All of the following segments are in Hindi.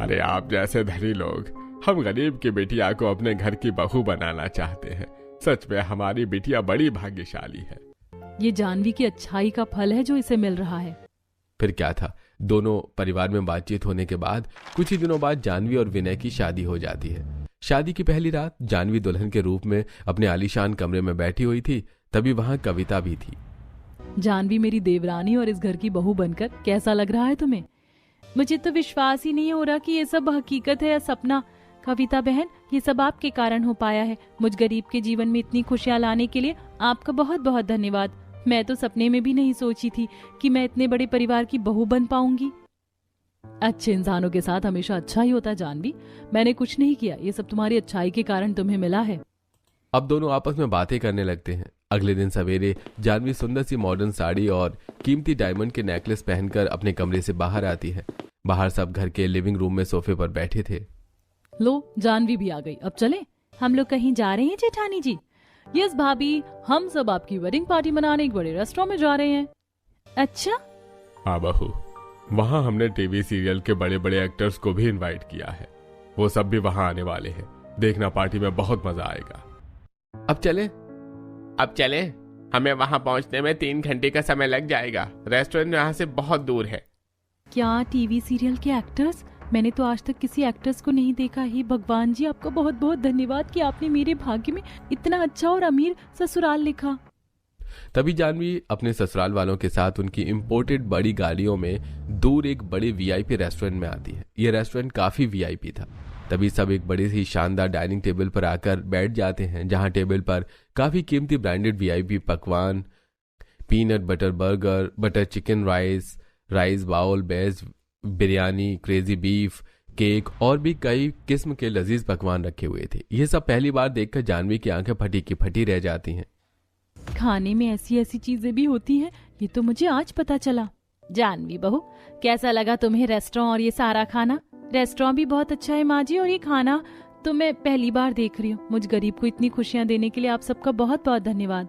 अरे आप जैसे धनी लोग हम गरीब की बिटिया को अपने घर की बहू बनाना चाहते हैं। सच में हमारी बिटिया बड़ी भाग्यशाली है। ये जानवी की अच्छाई का फल है जो इसे मिल रहा है। फिर क्या था, दोनों परिवार में बातचीत होने के बाद कुछ ही दिनों बाद जानवी और विनय की शादी हो जाती है। शादी की पहली रात जानवी दुल्हन के रूप में अपने आलीशान कमरे में बैठी हुई थी, तभी वहां कविता भी थी। जानवी मेरी देवरानी और इस घर की बहू बनकर कैसा लग रहा है तुम्हें? मुझे तो विश्वास ही नहीं हो रहा कि ये सब हकीकत है या सपना। कविता बहन, ये सब आपके कारण हो पाया है। मुझ गरीब के जीवन में इतनी खुशियां लाने के लिए आपका बहुत बहुत धन्यवाद। मैं तो सपने में भी नहीं सोची थी कि मैं इतने बड़े परिवार की बहू बन पाऊंगी। अच्छे इंसानों के साथ हमेशा अच्छा ही होता जानवी। मैंने कुछ नहीं किया, ये सब तुम्हारी अच्छाई के कारण तुम्हें मिला है। अब दोनों आपस में बातें करने लगते हैं। अगले दिन सवेरे जानवी सुंदर सी मॉडर्न साड़ी और कीमती डायमंड के नेकलेस पहनकर अपने कमरे से बाहर आती है। बाहर सब घर के लिविंग रूम में सोफे पर बैठे थे। लो, जानवी भी आ गई। अब चले? हम लोग कहीं जा रहे हैं जेठानी जी? यस भाभी, हम सब आपकी वेडिंग पार्टी मनाने एक बड़े रेस्टोरेंट में जा रहे हैं। अच्छा? हाँ बहू, वहाँ हमने टीवी सीरियल के बड़े बड़े एक्टर्स को भी इनवाइट किया है। वो सब भी वहाँ आने वाले हैं। देखना, पार्टी में बहुत मजा आएगा। अब चले? हमें वहां पहुंचने में 3 घंटे का समय लग जाएगा। रेस्टोरेंट यहाँ से बहुत दूर है। क्या टीवी सीरियल के एक्टर्स? मैंने तो आज तक किसी एक्टर्स को नहीं देखा। ही भगवान जी, आपका बहुत बहुत धन्यवाद कि आपने मेरे भाग्य में इतना अच्छा और अमीर ससुराल लिखा। तभी जानवी अपने ससुराल वालों के साथ उनकी इंपोर्टेड बड़ी गाड़ियों में दूर एक बड़े वीआईपी रेस्टोरेंट में आती है। यह रेस्टोरेंट काफी वीआईपी था। तभी सब एक बड़ी सी शानदार डाइनिंग टेबल पर आकर बैठ जाते हैं, जहां टेबल पर काफी कीमती ब्रांडेड वीआईपी पकवान, peanut butter burger, butter chicken, rice bowl, बेज बिरयानी, क्रेजी बीफ, केक और भी कई किस्म के लजीज पकवान रखे हुए थे। ये सब पहली बार देखकर जानवी की आंखें फटी की फटी रह जाती हैं। खाने में ऐसी ऐसी चीजें भी होती हैं, ये तो मुझे आज पता चला। जानवी बहू, कैसा लगा तुम्हें रेस्टोरेंट और ये सारा खाना? रेस्टोरेंट भी बहुत अच्छा है माँ जी, और ये खाना तो मैं पहली बार देख रही हूँ। मुझ गरीब को इतनी खुशियां देने के लिए आप सबका बहुत बहुत धन्यवाद।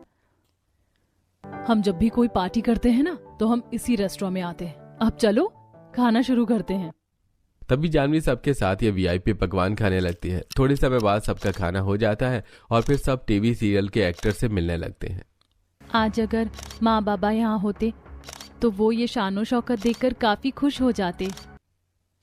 हम जब भी कोई पार्टी करते हैं ना, तो हम इसी रेस्टोरेंट में आते हैं। अब चलो खाना शुरू करते हैं। तभी जानवी सबके साथ ये वीआईपी पकवान खाने लगती है। थोड़े समय बाद सबका खाना हो जाता है और फिर सब टीवी सीरियल के एक्टर से मिलने लगते हैं। आज अगर माँ बाबा यहाँ होते तो वो ये शानो शौकत देखकर काफी खुश हो जाते।